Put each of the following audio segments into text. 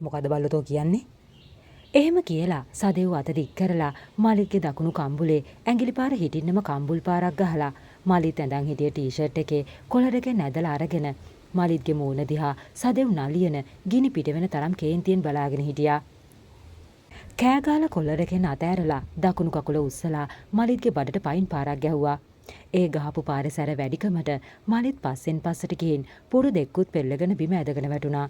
මොකද බල්ලතෝ කියන්නේ? එහෙම කියලා සදෙව් අත දික් කරලා මලිත්ගේ දකුණු කම්බුලේ ඇඟිලි පාර හිටින්නම කම්බුල් පාරක් ගහලා මලිත් ඇඳන් හිටිය ටී-ෂර්ට් එකේ කොලර් එක නැදලා අරගෙන මලිත්ගේ මූණ දිහා සදෙව් නලියන ගිනි පිට වෙන තරම් කේන්තියෙන් බලාගෙන හිටියා. කෑගාලා කොලර් එකෙන් අතෑරලා දකුණු කකුල උස්සලා මලිත්ගේ බඩට පයින් පාරක් ගැහුවා. ඒ ගහපු පාරේ සැර වැඩිකමට මලිත් පස්සෙන් පස්සට ගිහින් පුරු දෙක්කුත් පෙරලගෙන බිම ඇදගෙන වැටුණා.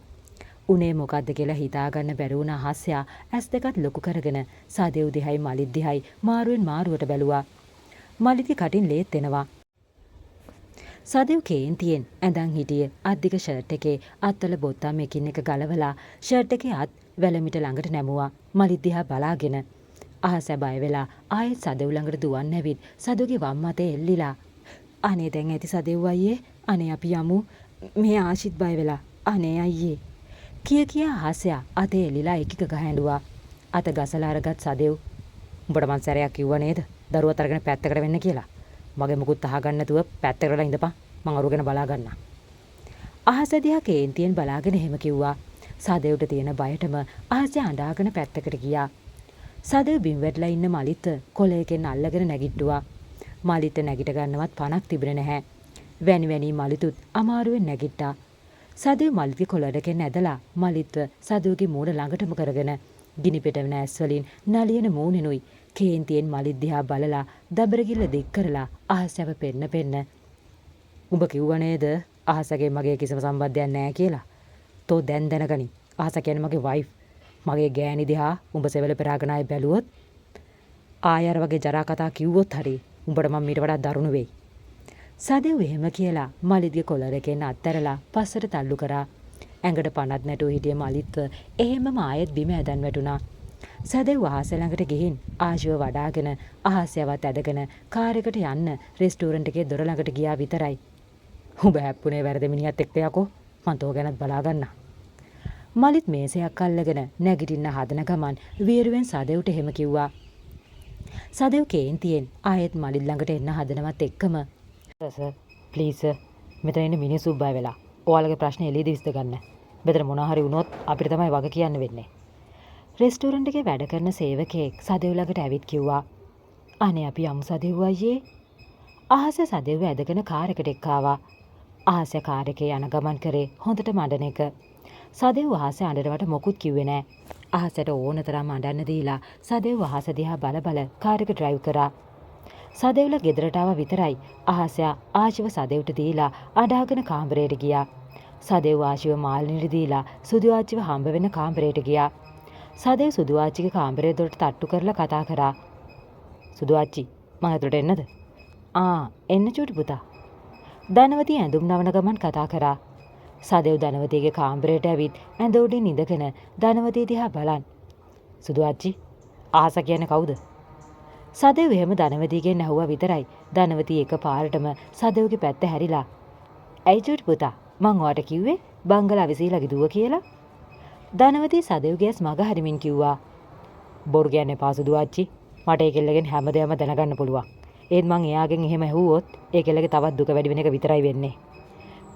උනේ මොකද්ද කියලා හිතාගන්න බැරි වුණ හස්යා ඇස් දෙකත් ලොකු කරගෙන සදෙව් දිහයි මලිත් දිහයි මාරුවෙන් මාරුවට බැලුවා. මලිත්ගේ කටින් ලේත් එනවා. සදෙව් කේන්තියෙන් ඇඳන් හිටියේ අද්දික ෂර්ට් එකේ අත්වල බොත්තම් එකින් එක ගලවලා ෂර්ට් එකේ අත් වැලමිට ළඟට නැමුවා. මලිත් දිහා බලාගෙන අහස බය වෙලා ආයෙත් සදෙව් ළඟට දුවන්න ඇවිත් සදෙව්ගේ වම් අතේ එල්ලිලා අනේ දැන් ඇති සදෙව් අයියේ අනේ අපි යමු මේ ආශිත් බය වෙලා අනේ අයියේ කියා හාසයා අතේ එලිලා එකක ගහඬුවා. අත ගසලා අරගත් සදෙව් උඹට මං සැරයක් කිව්වා නේද දරුවත් අරගෙන පැත්තකට වෙන්න කියලා. මගේ මුකුත් අහගන්න නැතුව පැත්තකටලා ඉඳපන් මං අරුගෙන බලා ගන්නම්. අහස දිහා කේන්තියෙන් බලාගෙන එහෙම කිව්වා. සදෙව්ට තියෙන බයටම අහස අඬාගෙන පැත්තකට ගියා. සදෙව් බිම් වැටලා ඉන්න මලිත් කොළයකින් අල්ලගෙන නැගිට්ටුවා. මලිත් නැගිට ගන්නවත් පණක් තිබුණේ නැහැ. වැනි වැනි මලිතුත් අමාරුවෙන් නැගිට්ටා. සදෙව් මලිත්ගේ කොළරකින් ඇදලා මලිත්ව සදෙව්ගේ මූණ ළඟටම කරගෙන ගිනි පිට වෙන ඇස් වලින් නලියන මූණෙනුයි කේන්තියෙන් මලිත් දිහා බලලා දබරගිල්ල දික් කරලා අහසව පෙන්න උඹ කිව්වා නේද අහසගේ මගේ කිසිම සම්බන්ධයක් නැහැ කියලා. තෝ දැන් දැනගනි අහස කියන්නේ මගේ වයිෆ්. මගේ ගෑණි දිහා උඹ සෙවල පෙරාගෙන ආයේ බැලුවොත් ආයර වගේ ජරා කතා කිව්වොත් හරි උඹට මම මීට වඩා දරුණු වෙයි. සදෙව් එහෙම කියලා මලිත්ගේ කොළර එකෙන් අත්තරලා පස්සට තල්ලු කරා. ඇඟට පණක් නැටුව හිටිය මලිත්ව එහෙමම ආයෙත් බිම ඇදන් වැටුණා. සදෙව් අහස ළඟට ගිහින් ආශිව වඩාගෙන අහසයවත් ඇදගෙන කාර් එකට යන්න රෙස්ටෝරන්ට් එකේ දොර ළඟට ගියා විතරයි. උඹ හැප්පුණේ වැරදි මිනිහත් එක්ක යකෝ මං තෝ ගැනත් බලා ගන්නම්. මලිත් මේසයක් අල්ලගෙන නැගිටින්න හදන ගමන් වීරුවෙන් සදෙව්ට එහෙම කිව්වා. සදෙව් කේන්තියෙන් ආයෙත් මලිත් ළඟට එන්න හදනවත් එක්කම සර් ප්ලීස් සර් මෙතන ඉන්න මිනිස්සු බය වෙලා ඔයාලගේ ප්‍රශ්නේ එළියදී විසඳ ගන්න. මෙතන මොනවා හරි වුණොත් අපිට තමයි වග කියන්න වෙන්නේ. රෙස්ටෝරන්ට් එකේ වැඩ කරන සේවකයෙක් සදෙව් ළඟට ඇවිත් කිව්වා. අනේ අපි යමු සදෙව් අයියේ. අහස සදෙව් ඇදගෙන කාර් එකට එක්කාවා. අහස කාර් එකේ යන ගමන් කරේ හොඳට මඩන එක. සදෙව් අහස අඬනවට මොකුත් කිව්වේ නෑ. අහසට ඕන තරම් අඬන්න දීලා සදෙව් අහස දිහා බල බල කාර් එක ඩ්‍රයිව් කරා. සදෙව්ලා ගෙදරට ආව විතරයි අහසයා ආශිව සදෙව්ට දීලා අඬාගෙන කාමරයට ගියා. සදෙව් ආශිව මාළිනිට දීලා සුදු ආච්චිව හම්බ වෙන කාමරයට ගියා. සදෙව් සුදු ආච්චිගේ කාමරේ දොරට තට්ටු කරලා කතා කරා. සුදු ආච්චි මම ඇතුළට එන්නද? එන්න චූටි පුතා. ධනවතී ඇඳුම් නවන ගමන් කතා කරා. සදෙව් ධනවතීගේ කාමරයට ඇවිත් ඇඳ උඩින් ඉඳගෙන ධනවතී දිහා බලන්. සුදු ආච්චි අහස කියන්නේ කවුද? සදෙව් එහෙම ධනවතීගෙන් ඇහුවා විතරයි ධනවතී එක පාරටම සදෙව්ගේ පැත්ත හැරිලා. ඇයි චූටි පුතා මං ඔයාට කිව්වේ බංගලා විසීලාගේ දුව කියලා? ධනවතී සදෙව්ගේ ඇස් මග හරිමින් කිව්වා. බොරු කියන්නේ එපා සුදු ආච්චි. මට ඒ කෙල්ලගෙන් හැමදේම දැනගන්න පුළුවන්. ඒත් මං එයාගෙන් එහෙම ඇහුවොත් ඒ කෙල්ලගේ තවත් දුක වැඩි වෙන එක විතරයි වෙන්නේ.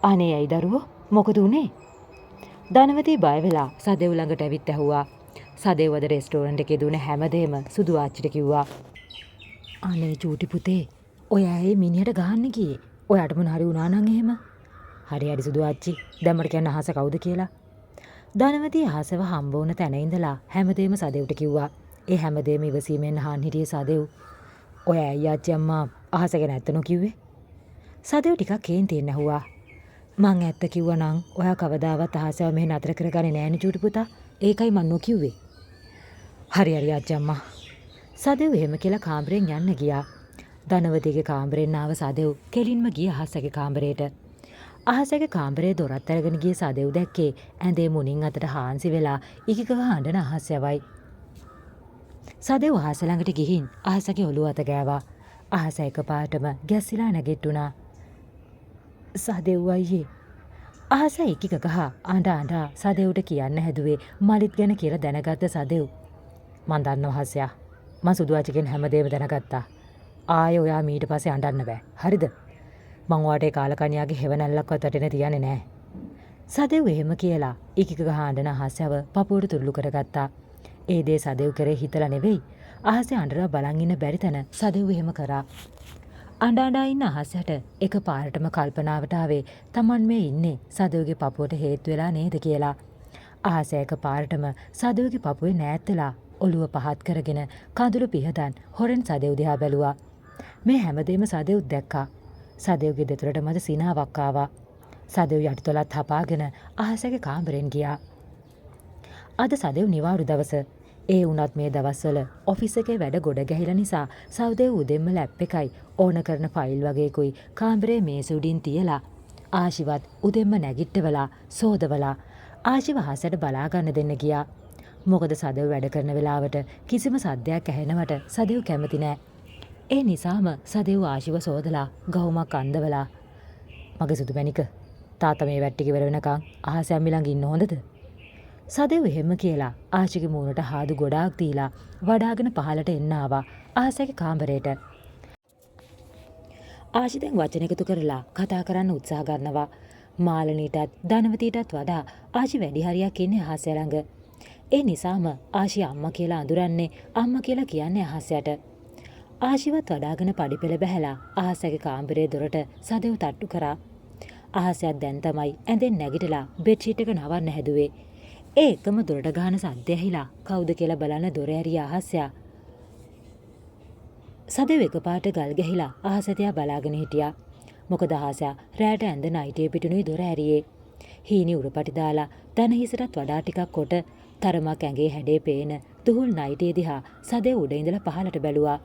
අනේ ඇයි දරුවෝ මොකද උනේ? ධනවතී බය වෙලා සදෙව් ළඟට ඇවිත් ඇහුවා. සදෙව් අද රෙස්ටෝරන්ට් එකේ දුන හැමදේම සුදු ආච්චිට කිව්වා. අනේ චූටි පුතේ ඔයා ඒ මිනිහට ගහන්න ගියේ. ඔයාට මොන හරි වුණා නම් එහෙම. හරි සුදු ආච්චි දැන් මට කියන්න අහස කවුද කියලා. ධනවතී අහසව හම්බ වුණ තැන ඉඳලා හැමදේම සදෙව්ට කිව්වා. ඒ හැමදේම ඉවසීමෙන් අහන් හිටියේ සදෙව්. ඔය ඇයි ආච්චි අම්මා අහස ගැන ඇත්ත නොකිව්වේ? සදෙව් ටිකක් කේන්තියෙන් ඇහුවා. මං ඇත්ත කිව්වා නම් ඔයා කවදාවත් අහසව මෙහෙ නතර කරගන්නේ නෑනේ චූටි පුතා. ඒකයි මං නොකිව්වේ. හරි ආච්චි අම්මා. සදෙව් එහෙම කියලා කාමරෙන් යන්න ගියා. ධනවතීගේ කාමරෙන් ආව සදෙව් කෙලින්ම ගිය අහසගේ කාමරයට. අහසගේ කාමරේ දොරත් අරගෙන ගිය සදෙව් දැක්කේ ඇඳේ මුණින් අතට හාන්සි වෙලා ඉකිකව හඬන අහසයවයි. සදෙව් අහස ළඟට ගිහින් අහසගේ ඔළුව අත ගෑවා. අහස එකපාරටම ගැස්සිලා නැගිට්ටුණා. සදෙව් අයියේ. අහස ඉකික ගහ අඬ සදෙව්ට කියන්න හැදුවේ මලිත් ගැන කියලා දැනගත්ත සදෙව්. මං දන්නවා අහසයා. මං සුදු ආච්චිගෙන් හැමදේම දැනගත්තා. ආයේ ඔයා මීට පස්සේ අඬන්න බෑ. හරිද? මං වාටේ කාලකණියාගේ හෙවණැල්ලක්වත් වැටෙන තියන්නේ නැහැ. සදෙව් එහෙම කියලා ඉකික ගහ අඬන අහසව පපුවට තුරුළු කරගත්තා. ඒ දේ සදෙව් කරේ හිතලා නෙවෙයි. අහසේ අඬලා බලන් ඉන්න බැරි තැන සදෙව් එහෙම කරා. අඬ අඬා ඉන්න අහසට එක පාරටම කල්පනාවට ආවේ Taman මේ ඉන්නේ සදෙව්ගේ පපුවට හේතු වෙලා නේද කියලා. අහස එක පාරටම සදෙව්ගේ පපුවේ නෑත් වෙලා ඔළුව පහත් කරගෙන කඳුළු පිහදන් හොරෙන් සදෙව් දිහා බැලුවා. මේ හැමදේම සදෙව් දැක්කා. සදෙව්ගේ දෙතුරට මත සිනාවක් ආවා. සදෙව් යටිතොලත් හපාගෙන අහසගේ කාමරෙන් ගියා. අද සදෙව් නිවාඩු දවස. ඒ වුණත් මේ දවස්වල ඔෆිස් එකේ වැඩ ගොඩ ගැහිලා නිසා සෞදෙව් උදෙන්ම ලැප් එකයි ඕන කරන ෆයිල් වගේකුයි කාමරේ මේස උඩින් තියලා ආශිවත් උදෙන්ම නැගිට්ටවලා සෝදවලා ආශිව අහසට බලා ගන්න දෙන්න ගියා. මොකද සදෙව් වැඩ කරන වෙලාවට කිසිම සද්දයක් ඇහෙනවට සදෙව් කැමති නෑ. ඒ නිසාම සදෙව් ආශිව සෝදලා ගවුමක් අන්දවලා මගේ සුදු මැණික තාත්තා මේ වැට්ටික ඉවර වෙනකන් අහස යම්මි ළඟ ඉන්න හොඳද? සදෙව් එහෙම කියලා ආශිගේ මූණට හාදු ගොඩාක් දීලා වඩාගෙන පහලට එන්න ආවා ආශගේ කාමරේට. ආශි දැන් වචන එකතු කරලා කතා කරන්න උත්සාහ ගන්නවා. මාලනීටත් ධනවතීටත් වඩා ආශි වැඩි හරියක් ඉන්නේ ආශය ළඟ. ඒ නිසාම ආශි අම්මා කියලා අඳුරන්නේ අම්මා කියලා කියන්නේ ආශයට. ආශිවත් වඩාගෙන පඩිපෙළ බැහැලා ආශගේ කාමරේ දොරට සදෙව් තට්ටු කරා. ආශයත් දැන් තමයි ඇඳෙන් නැගිටලා බෙඩ්ෂීට් එක නවන්න හැදුවේ. ඒ එකම දොරට ගහන සද්ද ඇහිලා කවුද කියලා බලන්න දොර ඇරිය අහසයා. සදෙව් එකපාරට ගල් ගැහිලා අහස දිහා බලාගෙන හිටියා. මොකද අහසයා රැට ඇඳ නයිටිය පිටුනුයි දොර ඇරියේ. හීනි උරපටි දාලා දන හිසටත් වඩා ටිකක් කොට තරමක් ඇඟේ හැඩේ පේන තුහුල් නයිටිය දිහා සදෙව් උඩ ඉඳලා පහලට බැලුවා.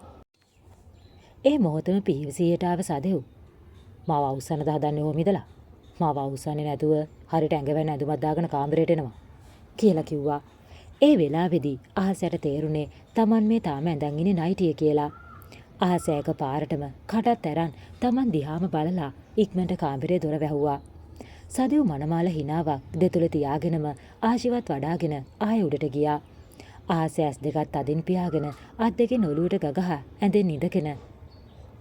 ඒ මොහොතම පිහිවිසියට ආව සදෙව් මාව අවුස්සන්නද හදන්නේ ඕම ඉදලා? මාව අවුස්සන්නේ නැතුව හරියට ඇඟ වෙන ඇඳුමක් දාගෙන කාමරේට එනවා කියලා කිව්වා. ඒ වෙලාවේදී අහසට තේරුනේ Taman මේ තාම ඇඳන් ඉන්නේ නයිටිය කියලා. අහසයක පාරටම කටත් ඇරන් Taman දිහාම බලලා ඉක්මනට කාමරේ දොර වැහුවා. සදෙව් මනමාල හිනාවක් දෙතුල තියාගෙනම ආශිවත් වඩාගෙන ආයෙ උඩට ගියා. අහස ඇස් දෙකත් අදින් පියාගෙන අත් දෙකෙන් ඔලුවට ගගහ ඇඳෙන් ඉඳගෙන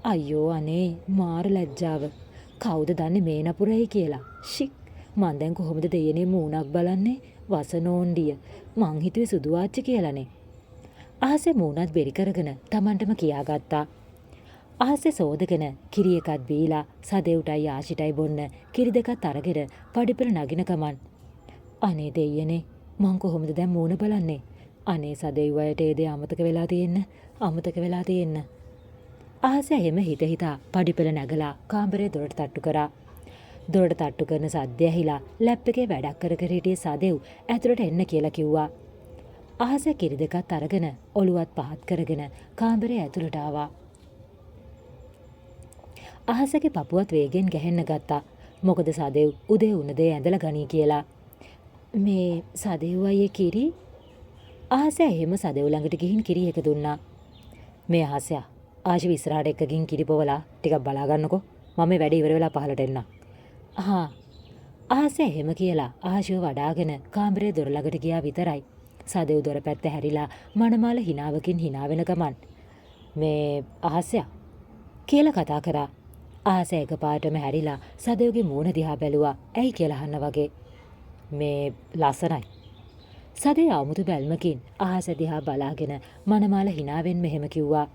අයියෝ අනේ මාර ලැජ්ජාව. කවුද දන්නේ මේ නපුරයි කියලා. ෂික් මං දැන් කොහොමද දෙයනේ මූණක් බලන්නේ? වසනෝන්ඩිය මං හිතුවේ සුදු ආච්චි කියලානේ. අහසේ මූණත් බෙරි කරගෙන Tamanටම කියාගත්තා. අහසේ සෝදගෙන කිරි එකක් බීලා සදෙව්ටයි ආශිටයි බොන්න කිරි දෙකත් අරගෙන පඩිපෙළ නගින ගමන් අනේ දෙයියනේ මං කොහොමද දැන් මූණ බලන්නේ? අනේ සදෙව් වයට ඒ දේ අමතක වෙලා තියෙන්න. අහසේ එහෙම හිත හිතා පඩිපෙළ නැගලා කාමරේ දොරට තට්ටු කරා. දොරට තට්ටු කරන සද්ද ඇහිලා ලැප් එකේ වැඩක් කර කර හිටිය සදෙව් ඇතුළට එන්න කියලා කිව්වා. අහස කිරි දෙකත් අරගෙන ඔළුවත් පහත් කරගෙන කාමරේ ඇතුළට ආවා. අහසගේ පපුවත් වේගෙන් ගැහෙන්න ගත්තා. මොකද සදෙව් උදේ උණ දේ ඇඳලා ගනී කියලා. මේ සදෙව් අයියේ කිරි? අහස එහෙම සදෙව් ළඟට ගිහින් කිරි එක දුන්නා. මේ අහසයා ආශි ඉස්සරහට එකකින් කිරි පොවලා ටිකක් බලා ගන්නකෝ. මම මේ වැඩේ ඉවර වෙලා පහලට එන්නම්. හා ආසේ එහෙම කියලා ආශිව වඩාගෙන කාමරේ දොර ළඟට ගියා විතරයි. සදෙව් දොර පැත්ත හැරිලා මනමාල හිනාවකින් hina වෙන ගමන් මේ අහසයා කියලා කතා කරා. ආස එකපාරටම හැරිලා සදෙව්ගේ මූණ දිහා බැලුවා. ඇයි කියලා අහන්න වගේ. මේ ලස්සනයි. සදේ ආමුතු බැල්මකින් අහස දිහා බලාගෙන මනමාල hinaවෙන් මෙහෙම කිව්වා.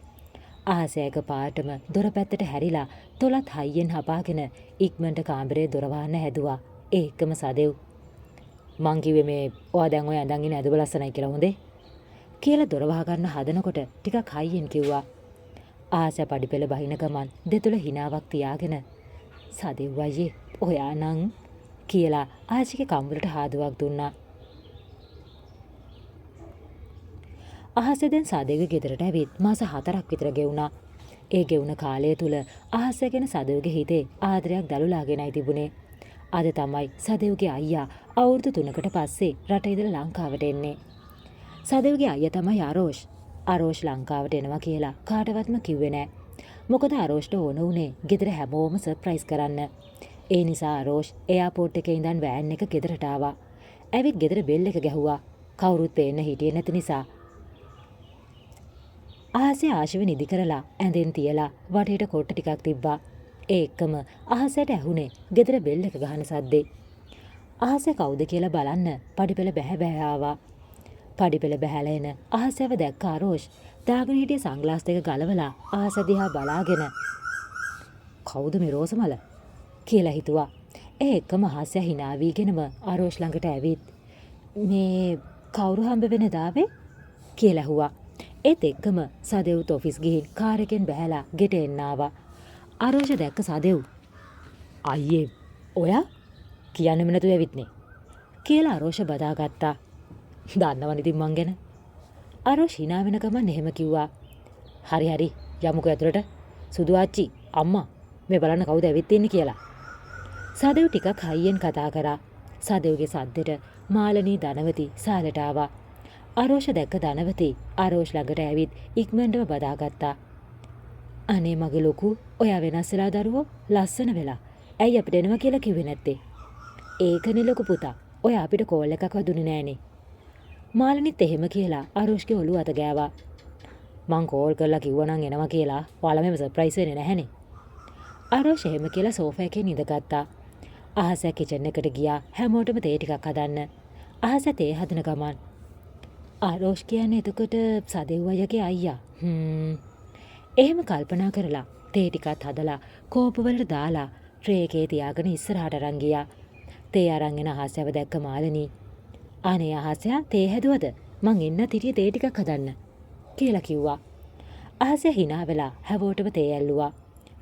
අහස එකපාරටම දොර පැත්තට හැරිලා තොලත් හයියෙන් හපාගෙන ඉක්මනට කාමරේ දොර වහන්න හැදුවා. ඒ එක්කම සදෙව් මං කිව්වේ මේ ඔයා දැන් ඔය ඇඳන් ඉන්න ඇඳුම ලස්සනයි කියලා හොඳේ කියලා දොර වහ ගන්න හදනකොට ටිකක් හයියෙන් කිව්වා. ආස පඩිපෙළ බහින ගමන් දෙතුල හිනාවක් තියාගෙන සදෙව් අයියේ ඔයා නම් කියලා ආසිගේ කම්බලට හාදුවක් දුන්නා. අහසේ දැන් සදෙව්ගේ ගෙදරට ඇවිත් මාස 4ක් විතර ගෙවුණා. ඒ ගෙවුණ කාලය තුල අහසේ ගැන සදෙව්ගේ හිතේ ආදරයක් දලුලාගෙනයි තිබුණේ. අද තමයි සදෙව්ගේ අයියා අවුරුදු 3කට පස්සේ රට ඉඳලා ලංකාවට එන්නේ. සදෙව්ගේ අයියා තමයි ආරෝෂ්. ආරෝෂ් ලංකාවට එනවා කියලා කාටවත්ම කිව්වේ නෑ. මොකද ආරෝෂ්ට ඕන උනේ ගෙදර හැමෝම සර්ප්‍රයිස් කරන්න. ඒ නිසා ආරෝෂ් එයාපෝට් එකේ ඉඳන් වෑන් එක ගෙදරට ආවා. ඇවිත් ගෙදර බෙල් එක ගැහුවා. කවුරුත් පේන්න හිටියේ නැති නිසා. ආසේ ආශිව නිදි කරලා ඇඳෙන් තියලා වටේට කොට්ට ටිකක් තිබ්බා. ඒ එක්කම අහසට ඇහුනේ ගෙදර බෙල් එක ගහන සද්දේ. අහස කවුද කියලා බලන්න පඩිපෙළ බැහැ ආවා. පඩිපෙළ බැහැලා එන අහසව දැක්ක ආරෝෂ් දාගෙන හිටිය සන්ග්ලාස් දෙක ගලවලා අහස දිහා බලාගෙන කවුද මේ රෝසමල කියලා හිතුවා. ඒ එක්කම අහසය hina වීගෙනම ආරෝෂ් ළඟට ඇවිත් මේ කවුරු හම්බ වෙන දාවේ කියලා ඇහුවා. ඒත් එක්කම සදෙව්ත් ඔෆිස් ගිහින් කාර් එකෙන් බැහැලා ගෙට එන්න ආවා. ආරෝෂ දැක්ක සදෙව්. අයියේ ඔයා කියන්නෙම නැතුව ඇවිත්නේ කියලා ආරෝෂ බදාගත්තා. දන්නවනේ ඉතින් මං ගැන. ආරෝෂ hina වෙන ගමන් එහෙම කිව්වා. හරි හරි යමුකෝ ඇතුළට. සුදු ආච්චි අම්මා මේ බලන්න කවුද ඇවිත් ඉන්නේ කියලා. සදෙව් ටිකක් හයියෙන් කතා කරා. සදෙව්ගේ සද්දෙට මාලනී ධනවති සාලට ආවා. ආරෝෂ දැක්ක ධනවති ආරෝෂ් ළඟට ඇවිත් ඉක්මනටම බදාගත්තා. අනේ මගේ ලොකු ඔයා වෙනස් වෙලා දරුවෝ ලස්සන වෙලා. ඇයි අපිට එනවා කියලා කිව්වේ නැත්තේ? ඒකනේ ලොකු පුතා. ඔයා අපිට කෝල් එකක් දුන්නේ නෑනේ. මාලනිත් එහෙම කියලා ආරෝෂ්ගේ ඔළුව අත ගෑවා. මං කෝල් කරලා කිව්වනම් එනවා කියලා ඔයාලා මෙහෙම සර්ප්‍රයිස් වෙන්නේ නැහනේ. ආරෝෂ් එහෙම කියලා සෝෆා එකේ ඉඳගත්තා. අහස කිචන් එකට ගියා හැමෝටම තේ ටිකක් හදන්න. අහස තේ හදන ගමන් ආරෝෂ් කියන්නේ එතකොට සදෙව් අයියාගේ අයියා. එහෙම කල්පනා කරලා තේ ටිකත් හදලා කෝපවලට දාලා ට්‍රේ එකේ තියාගෙන ඉස්සරහට අරන් ගියා. තේ අරන් එන අහසව දැක්ක මාලනී. අනේ අහසයා තේ හැදුවද? මං එන්න තිරිය තේ ටිකක් හදන්න කියලා කිව්වා. අහසයා hina වෙලා හැවෝටම තේ ඇල්ලුවා.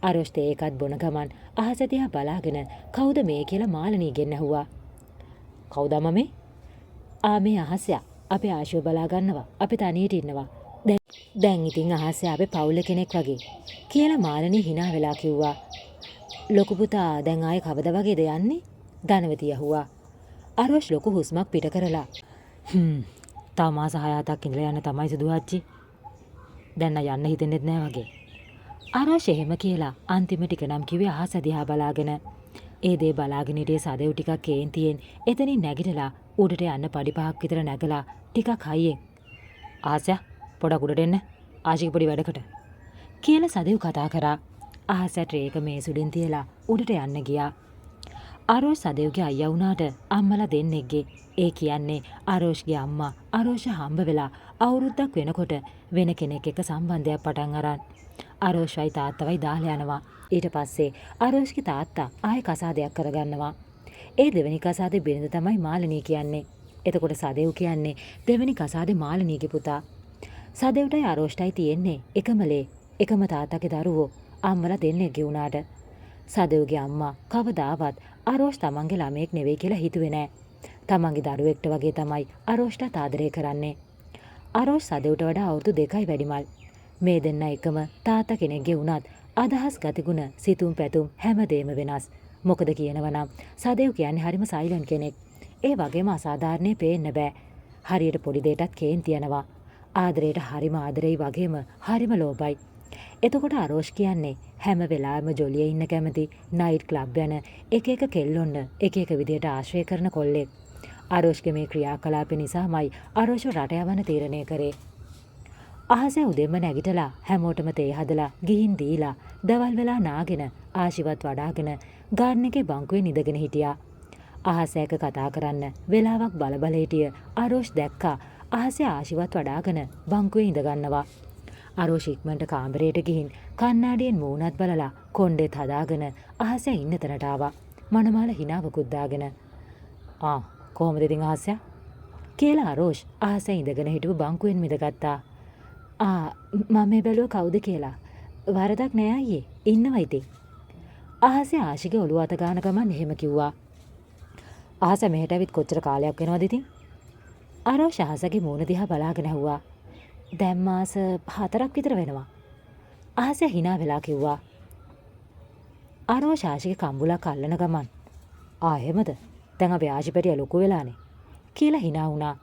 ආරෝෂ් තේ එකත් බොන ගමන් අහස දිහා බලාගෙන කවුද මේ කියලා මාලනීගෙන් ඇහුවා. කවුද මේ? මේ අහසයා අපේ ආශුව බලා ගන්නවා. අපි තනියට ඉන්නවා. දැන් ඉතින් අහසයා අපේ පවුල කෙනෙක් වගේ කියලා මාලනී hina වෙලා කිව්වා. ලොකු පුතා දැන් ආයේ කවද වගේද යන්නේ? ධනවති ඇහුවා. ආරෝෂ් ලොකු හුස්මක් පිට කරලා තව මාස 6-7ක් ඉඳලා යන්න තමයි සුදු ආච්චි. දැන් යන්න හිතෙන්නෙත් නෑ වගේ. ආරෝෂ් එහෙම කියලා අන්තිම ටික නම් කිව්වේ අහස දිහා බලාගෙන. ඒ දේ බලාගෙන හිටියේ සදෙව් ටිකක් කේන්තියෙන් එතනින් නැගිටලා උඩට යන්න පඩි 5ක් විතර නැගලා ටිකක් හයියෙන් ආසයා පොඩක් උඩට එන්න ආශික පොඩි වැඩකට කියලා සදෙව් කතා කරා. අහස ට්‍රේ එක මේසුලින් තියලා උඩට යන්න ගියා. ආරෝෂ් සදෙව්ගේ අයියා වුණාට අම්මලා දෙන්නෙක්ගේ. ඒ කියන්නේ ආරෝෂ්ගේ අම්මා ආරෝෂ හම්බ වෙලා අවුරුද්දක් වෙනකොට වෙන කෙනෙක් එක්ක සම්බන්ධයක් පටන් අරන් ආරෝෂ්වයි තාත්තවයි දාලා යනවා. ඊට පස්සේ ආරෝෂ්ගේ තාත්තා ආයෙ කසාදයක් කරගන්නවා. ඒ දෙවෙනි කසාදේ බිරිඳ තමයි මාලනී කියන්නේ. එතකොට සදෙව් කියන්නේ දෙවෙනි කසාදේ මාලනීගේ පුතා. සදෙව්ටයි ආරෝෂ්ටයි තියෙන්නේ එකමලේ එකම තාත්තගේ දරුවෝ අම්මලා දෙන්නෙක්ගේ වුණාට. සදෙව්ගේ අම්මා කවදාවත් ආරෝෂ් තමන්ගේ ළමයෙක් නෙවෙයි කියලා හිතුවේ නෑ. තමන්ගේ දරුවෙක්ට වගේ තමයි ආරෝෂ්ටත් ආදරය කරන්නේ. ආරෝෂ් සදෙව්ට වඩා අවුරුදු 2යි වැඩිමල්. මේ දෙන්න එකම තාත්තා කෙනෙක්ගේ වුණත් අදහස් ගතිගුණ සිතුම් පැතුම් හැමදේම වෙනස්. මොකද කියනවනම් සදෙව් කියන්නේ හරිම සයිලන්ට් කෙනෙක්. ඒ වගේම අසාධාරණේ පේන්න බෑ. හරියට පොඩි දෙයකටත් කේන්ති යනවා. ආදරයට හරිම ආදරෙයි වගේම හරිම ලෝභයි. එතකොට ආරෝෂ් කියන්නේ හැම වෙලාවෙම ජොලියේ ඉන්න කැමති නයිට් ක්ලබ් යන එක කෙල්ලොන්න එක විදියට ආශ්‍රය කරන කොල්ලෙක්. ආරෝෂ්ගේ මේ ක්‍රියාකලාපය නිසාමයි ආරෝෂ් රට යවන්න තීරණය කරේ. අහස උදෙන්ම නැගිටලා හැමෝටම තේ හදලා ගිහින් දීලා දවල් වෙලා නාගෙන ආශිර්වාද වඩාගෙන ගාර්ඩන් එකේ බංකුවේ නිදගෙන හිටියා. අහස එක කතා කරන්න වෙලාවක් බල හිටිය ආරෝෂ් දැක්කා අහසේ ආශිර්වාද වඩාගෙන බංකුවේ ඉඳ ගන්නවා. ආරෝෂ් ඉක්මනට කාමරයට ගිහින් කණ්ණාඩියෙන් මූණත් බලලා කොණ්ඩෙත් හදාගෙන අහසේ ඉන්න තැනට ආවා. මනමාල හිනාවකුත් දාගෙන. කොහොමද ඉතින් අහසයා? කියලා ආරෝෂ් අහසේ ඉඳගෙන හිටපු බංකුවෙන් මිදගත්තා. මම මේ බැලුව කවුද කියලා. වරදක් නෑ අයියේ. ඉන්නවා ඉතින්. අහසේ ආශිගේ ඔළුව අත ගන්න ගමන් එහෙම කිව්වා. අහස මෙහෙට ඇවිත් කොච්චර කාලයක් වෙනවද ඉතින්? ආරෝෂ් අහසගේ මූණ දිහා බලාගෙන ඇහුවා. දැන් මාස 4ක් විතර වෙනවා. අහස hina වෙලා කිව්වා. ආරෝෂ් ආශිගේ කම්බුලක් අල්ලන ගමන් එහෙමද? දැන් අපි ආශිපැටිය ලොකු වෙලානේ කියලා hina වුණා.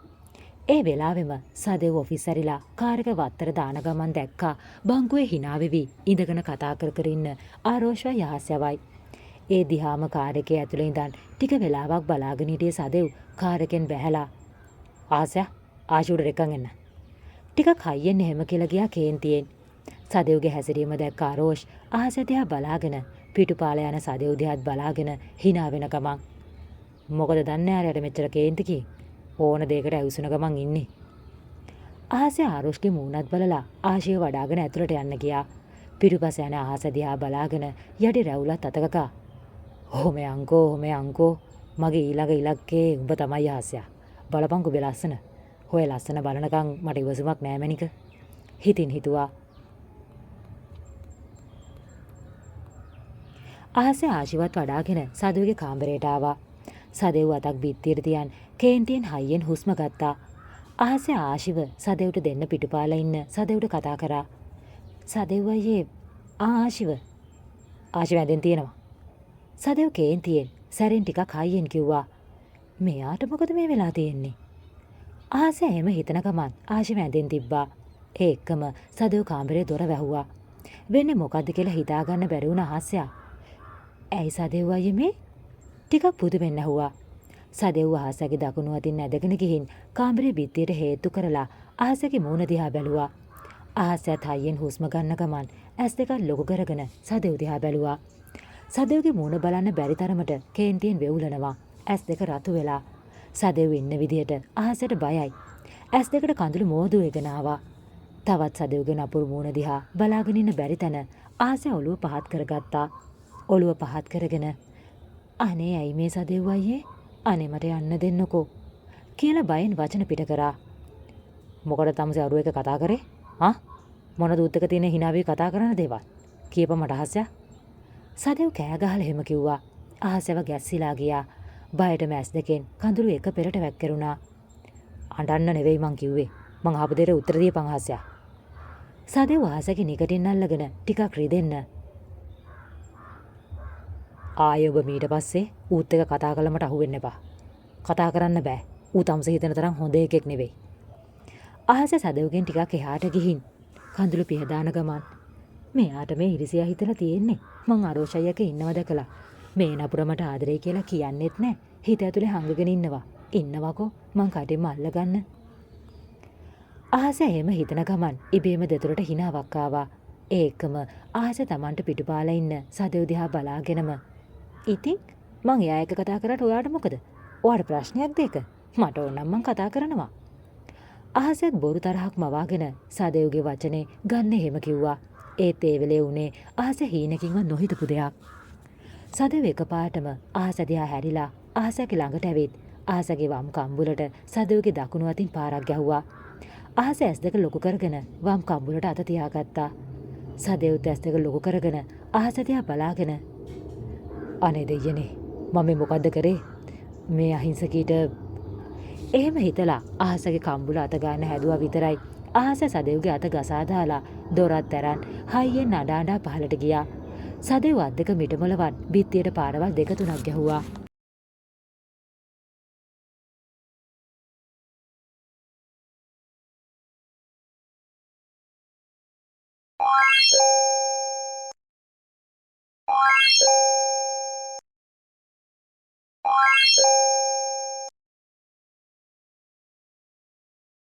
ඒ වෙලාවෙම සදෙව් ඔෆිස් ඇරිලා කාර් එක වත්තර දාන ගමන් දැක්කා බංකුවේ hina වෙවි ඉඳගෙන කතා කර ඉන්න ආරෝෂ්වයි අහසයවයි. ඒ දිහාම කාර් එකේ ඇතුළේ ඉඳන් ටික වෙලාවක් බලාගෙන හිටියේ සදෙව් කාර් එකෙන් බැහැලා ආසයා ආශුඩ රෙකන් එන්න. ටිකක් හයියෙන් එහෙම කියලා ගියා කේන්තියෙන්. සදෙව්ගේ හැසිරීම දැක්ක ආරෝෂ් අහස දිහා බලාගෙන පිටුපාල යන සදෙව් දිහාත් බලාගෙන hina වෙන ගමන් මොකද දන්නේ ආරයට මෙච්චර කේන්ති කී ඕන දෙයකට ඇවිසුන ගමන් ඉන්නේ. ආහසේ ආරුෂ්ගේ මූණත් බලලා ආශිය වඩාගෙන ඇතුළට යන්න ගියා. පිටුපස යන ආහස දිහා බලාගෙන යටි රැවුලත් අතකකා. "ඔහොම අංකෝ මගේ ඊළඟ ඉලක්කේ උඹ තමයි ආහසයා. බලපං ඔබේ ලස්සන. ඔය ලස්සන බලනකම් මට ඉවසුමක් නෑ මැනික." හිතින් හිතුවා. ආහසේ ආශිවත් වඩාගෙන සදුවගේ කාමරයට ආවා. සදෙව් අතක් බිත්තියට තියන් කේන්තියෙන් හයියෙන් හුස්ම ගත්තා. ආහසේ ආශිව සදෙව්ට දෙන්න පිටුපාලා ඉන්න සදෙව්ට කතා කරා. "සදෙව් අයියේ ආශිව ඇඳෙන් තියෙනවා." සදෙව් කේන්තියෙන් සැරෙන් ටිකක් හයියෙන් කිව්වා. "මෙයාට මොකද මේ වෙලා තියෙන්නේ?" ආහසේ එහෙම හිතන ගමන් ආශිව ඇඳෙන් තිබ්බා. ඒ එක්කම සදෙව් කාමරේ දොර වැහුවා. වෙන්නේ මොකද්ද කියලා හිතාගන්න බැරි වුණ ආහසයා. "ඇයි සදෙව් අයියේ මේ?" ටිකක් පුදුමෙන් ඇහුවා. සදෙව් ආහසගේ දකුණු අතින් ඇදගෙන ගිහින් කාමරේ බිත්තියට හේතු කරලා ආහසගේ මූණ දිහා බැලුවා. ආහසත් හයියෙන් හුස්ම ගන්න ගමන් ඇස් දෙකක් ලොකු කරගෙන සදෙව් දිහා බැලුවා. සදෙව්ගේ මූණ බලන්න බැරි තරමට කේන්තියෙන් වෙවුලනවා. ඇස් දෙක රතු වෙලා. සදෙව් ඉන්න විදියට ආහසට බයයි. ඇස් දෙකට කඳුළු මෝදුවේගෙන ආවා. තවත් සදෙව්ගේ නපුරු මූණ දිහා බලාගෙන ඉන්න බැරි තැන ආහස ඔළුව පහත් කරගත්තා. ඔළුව පහත් කරගෙන "අනේ ඇයි මේ සදෙව් අයියේ? අනේ මට යන්න දෙන්නකෝ" කියලා බයෙන් වචන පිට කරා. "මොකටද තමසේ අරුව එක කතා කරේ? මොන දූත්තක තියෙන hina වී කතා කරන දේවල්? කියපන් මට ආහසයා." සදෙව් කෑ ගහලා එහෙම කිව්වා. ආහසව ගැස්සිලා ගියා. බයටම ඇස් දෙකෙන් කඳුළු එක පෙරට වැක්කිරුණා. "අඬන්න නෙවෙයි මං කිව්වේ. මං අහපු දෙයට උත්තර දීපන් ආහසයා." සදෙව් ආහසගේ නිකටින් අල්ලගෙන ටිකක් රිදෙන්න. "ආයෙ ඔබ මීට පස්සේ ඌත් එක කතා කළා මට අහුවෙන්න එපා. කතා කරන්න බෑ. ඌ තමසේ හිතන තරම් හොඳ එකෙක් නෙවෙයි." ආහස සදෙව්ගෙන් ටිකක් එහාට ගිහින් කඳුළු පිහදාන ගමන් "මෙයාට මේ ඉරිසියා හිතලා තියෙන්නේ මං අරෝෂයි එක ඉන්නව දැකලා. මේ නපුර මට ආදරේ කියලා කියන්නෙත් නෑ. හිත ඇතුලේ හංගගෙන ඉන්නවකෝ මං කටින්ම අල්ලගන්න." ආහස එහෙම හිතන ගමන් ඉබේම දෙතුරට හිනාවක් ආවා. ඒ එක්කම ආහස Tamanට පිටුපාලා ඉන්න සදෙව් දිහා බලාගෙනම "ඉතින් මං එයා එක්ක කතා කරාට ඔයාට මොකද? ඔයාට ප්‍රශ්නයක්ද ඒක? මට ඕන නම් මං කතා කරනවා." ආහසත් බොරු තරහක් මවාගෙන සදෙව්ගේ වචනේ ගන්න එහෙම කිව්වා. ඒත් ඒ වෙලේ උනේ ආහස හීනකින්වත් නොහිතපු දෙයක්. සදෙව් එකපාරටම ආහස දිහා හැරිලා ආහසගේ ළඟට ඇවිත් ආහසගේ වම් කම්බුලට සදෙව්ගේ දකුණු අතින් පාරක් ගැහුවා. ආහස ඇස් දෙක ලොකු කරගෙන වම් කම්බුලට අත තියාගත්තා. සදෙව්ත් ඇස් දෙක ලොකු කරගෙන ආහස දිහා බලාගෙන "අනේ දෙයියනේ මම මේ මොකද්ද කරේ? මේ අහිංසකීට" එහෙම හිතලා ආහසගේ කම්බුල අත ගන්න හැදුවා විතරයි ආහස සදෙව්ගේ අත ගසා දාලා දොරත් ඇරන් හයියෙන් අඬා පහළට ගියා. සදෙව් අත් දෙක මිටමොලවන් බිත්තියට පාරවල් දෙක තුනක් ගැහුවා.